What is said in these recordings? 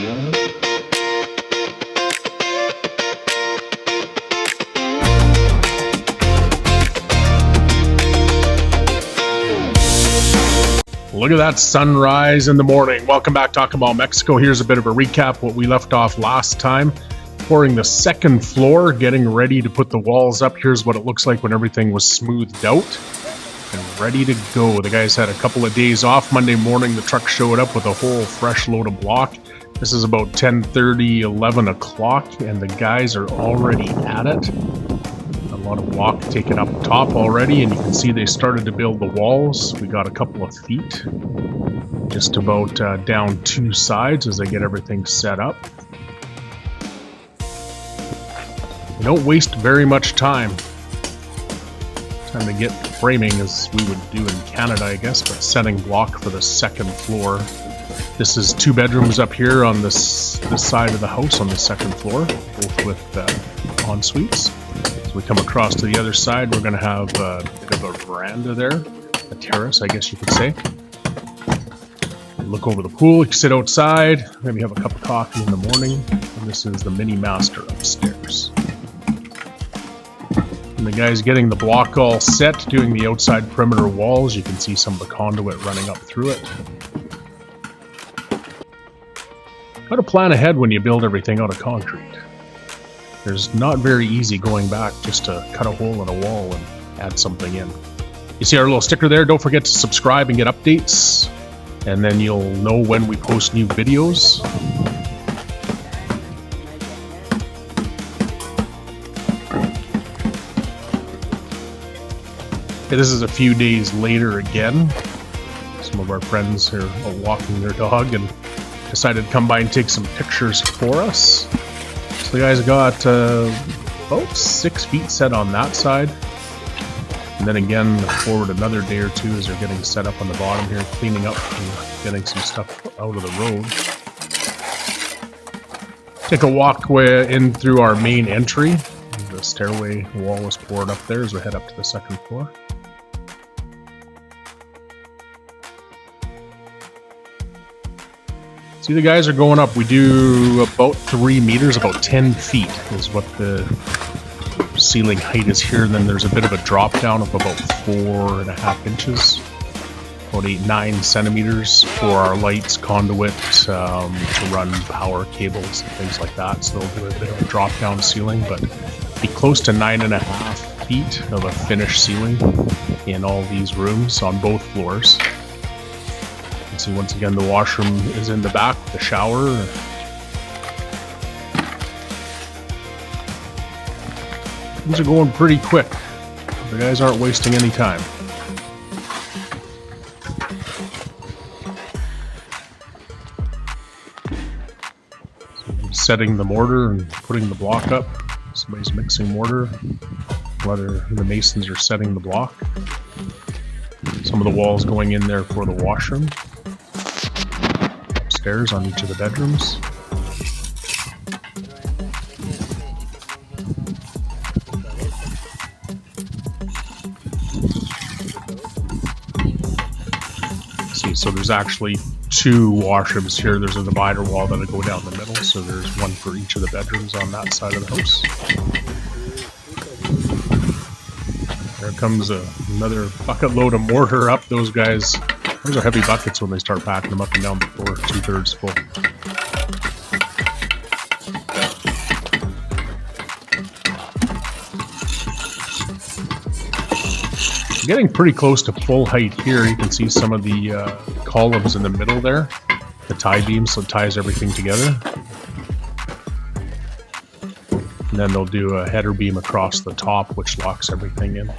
Look at that sunrise in the morning. Welcome back to Akumal, Mexico. Here's a bit of a recap what we left off last time. Pouring the second floor, getting ready to put the walls up. Here's what it looks like when everything was smoothed out and ready to go. The guys had a couple of days off. Monday morning, the truck showed up with a whole fresh load of block. This is about 10:30, 11 o'clock, and the guys are already at it. A lot of block taken up top already, and you can see they started to build the walls. We got a couple of feet, just about down two sides as they get everything set up. You don't waste very much time. Time to get framing as we would do in Canada, I guess, but setting block for the second floor. This is two bedrooms up here on this side of the house on the second floor, both with en-suites. We come across to the other side, we're going to have a bit of a veranda there, a terrace, I guess you could say. Look over the pool, you can sit outside, maybe have a cup of coffee in the morning, and this is the mini master upstairs. And the guy's getting the block all set, doing the outside perimeter walls. You can see some of the conduit running up through it. Got to plan ahead when you build everything out of concrete. There's not very easy going back just to cut a hole in a wall and add something in. You see our little sticker there? Don't forget to subscribe and get updates, and then you'll know when we post new videos. Okay, this is a few days later again. Some of our friends are walking their dog and decided to come by and take some pictures for us. The guys got about 6 feet set on that side, and then again forward another day or two as they're getting set up on the bottom here, cleaning up and getting some stuff out of the road. Take a walk in through our main entry. The stairway wall was poured up there as we head up to the second floor. See, the guys are going up. We do about 3 meters, about 10 feet is what the ceiling height is here. And then there's a bit of a drop down of about 4.5 inches, about 8-9 centimeters for our lights, conduit, to run power cables and things like that. So they'll do a bit of a drop down ceiling, but be close to 9.5 feet of a finished ceiling in all these rooms on both floors. See, once again, the washroom is in the back, the shower. Things are going pretty quick. The guys aren't wasting any time. So setting the mortar and putting the block up. Somebody's mixing mortar. Whether the masons are setting the block. Some of the walls going in there for the washroom. Upstairs on each of the bedrooms. See, so there's actually 2 washrooms here. There's a divider wall that'll go down the middle, so there's one for each of the bedrooms on that side of the house. There comes another bucket load of mortar up. Those guys, those are heavy buckets when they start packing them up and down the floor, 2/3 full. Getting pretty close to full height here. You can see some of the columns in the middle there, the tie beam, so it ties everything together. And then they'll do a header beam across the top, which locks everything in.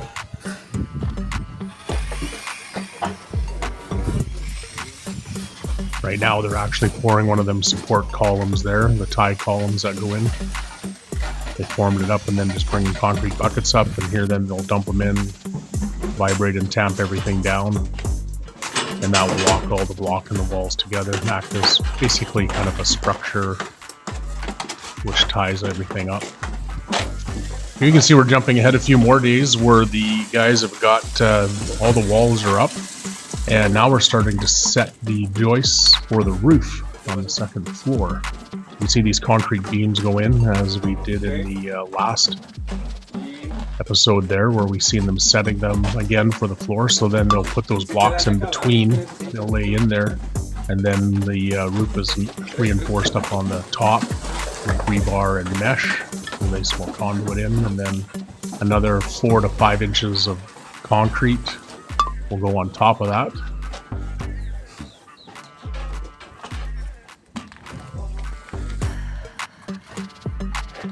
Right now they're actually pouring one of them support columns there, the tie columns that go in. They formed it up and then just bring concrete buckets up, and here then they'll dump them in, vibrate and tamp everything down, and that will lock all the block and the walls together and act as basically kind of a structure which ties everything up. You can see we're jumping ahead a few more days where the guys have got all the walls are up, and now we're starting to set the joists for the roof. on the second floor. You can see these concrete beams go in as we did in the last episode there, where we seen them setting them again for the floor. So then they'll put those blocks in between, they'll lay in there, and then the roof is reinforced up on the top with rebar and mesh, and they small conduit in, and then another 4 to 5 inches of concrete will go on top of that.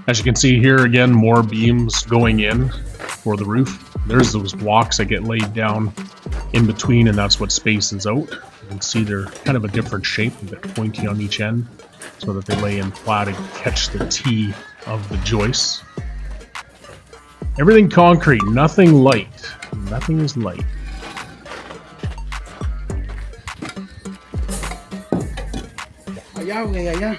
As you can see here, again, more beams going in for the roof. There's those blocks that get laid down in between, and that's what spaces out. You can see they're kind of a different shape, a bit pointy on each end, so that they lay in flat and catch the T of the joists. Everything concrete, nothing light. Nothing is light. Allá, güey, allá.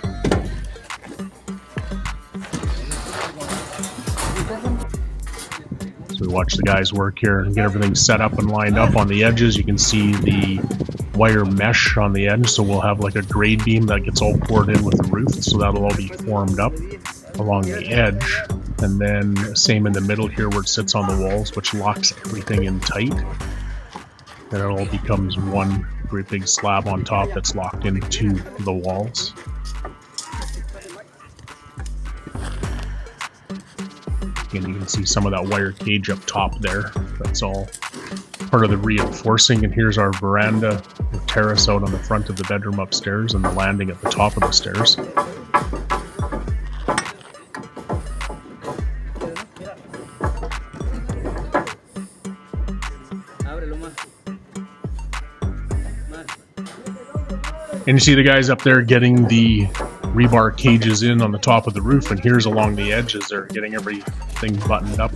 So we watch the guys work here and get everything set up and lined up on the edges. You can see the wire mesh on the edge, so we'll have like a grade beam that gets all poured in with the roof, so that'll all be formed up along the edge. And then same in the middle here where it sits on the walls, which locks everything in tight. And it all becomes one great big slab on top that's locked into the walls. And you can see some of that wire cage up top there. That's all part of the reinforcing. And here's our veranda with terrace out on the front of the bedroom upstairs and the landing at the top of the stairs. And you see the guys up there getting the rebar cages in on the top of the roof, and here's along the edges they're getting everything buttoned up,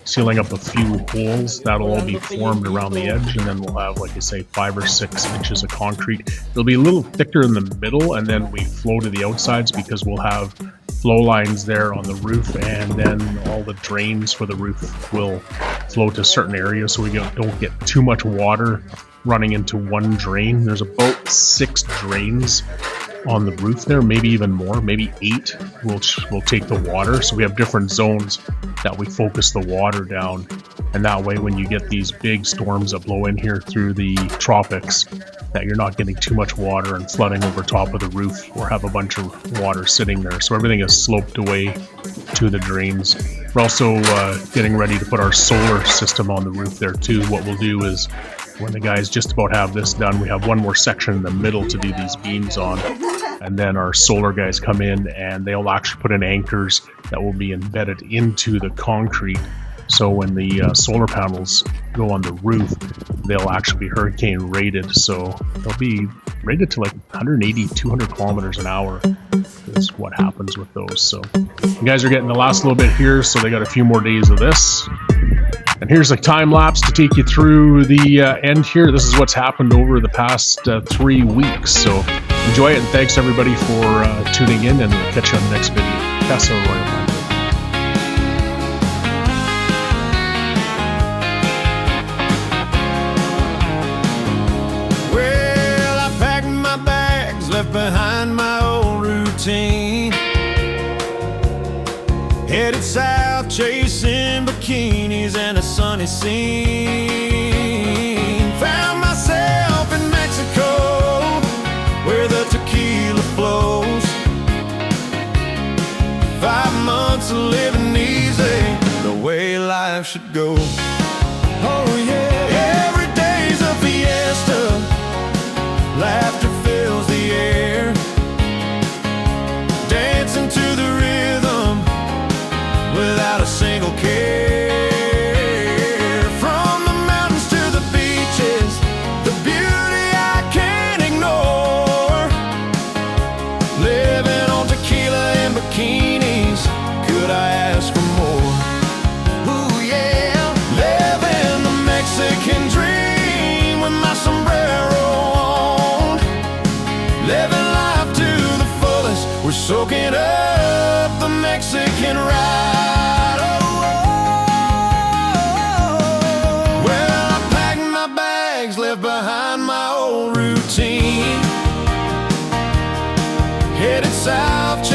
sealing up a few holes. That'll all be formed around the edge, and then we'll have, like I say, 5 or 6 inches of concrete. It'll be a little thicker in the middle, and then we flow to the outsides because we'll have flow lines there on the roof, and then all the drains for the roof will flow to certain areas so we don't get too much water running into one drain. There's about 6 drains on the roof there, maybe even more, maybe 8 will take the water. So we have different zones that we focus the water down, and that way when you get these big storms that blow in here through the tropics, that you're not getting too much water and flooding over top of the roof or have a bunch of water sitting there. So everything is sloped away to the drains. We're also getting ready to put our solar system on the roof there too. What we'll do is, when the guys just about have this done, we have one more section in the middle to do these beams on, and then our solar guys come in and they'll actually put in anchors that will be embedded into the concrete. So when the solar panels go on the roof, they'll actually be hurricane rated. So they'll be rated to like 180, 200 kilometers an hour is what happens with those. So you guys are getting the last little bit here, so they got a few more days of this. And here's a time lapse to take you through the end here. This is what's happened over the past 3 weeks. So enjoy it, and thanks everybody for tuning in, and we'll catch you on the next video. Casa Arroyo Blanco. Well, I packed my bags, left behind my old routine, headed south chasing bikinis and a sunny scene. Found myself in Mexico where the tequila flows. 5 months of living easy, the way life should go. Oh yeah, every day's a fiesta, laughter fills the air, dancing to the rhythm without a single care. From the mountains to the beaches, the beauty I can't ignore. Living on tequila and bikinis, could I ask for more? Ooh yeah, living the Mexican dream with my sombrero on. Living life to the fullest, we're soaking up the Mexican ride. Left behind my old routine, South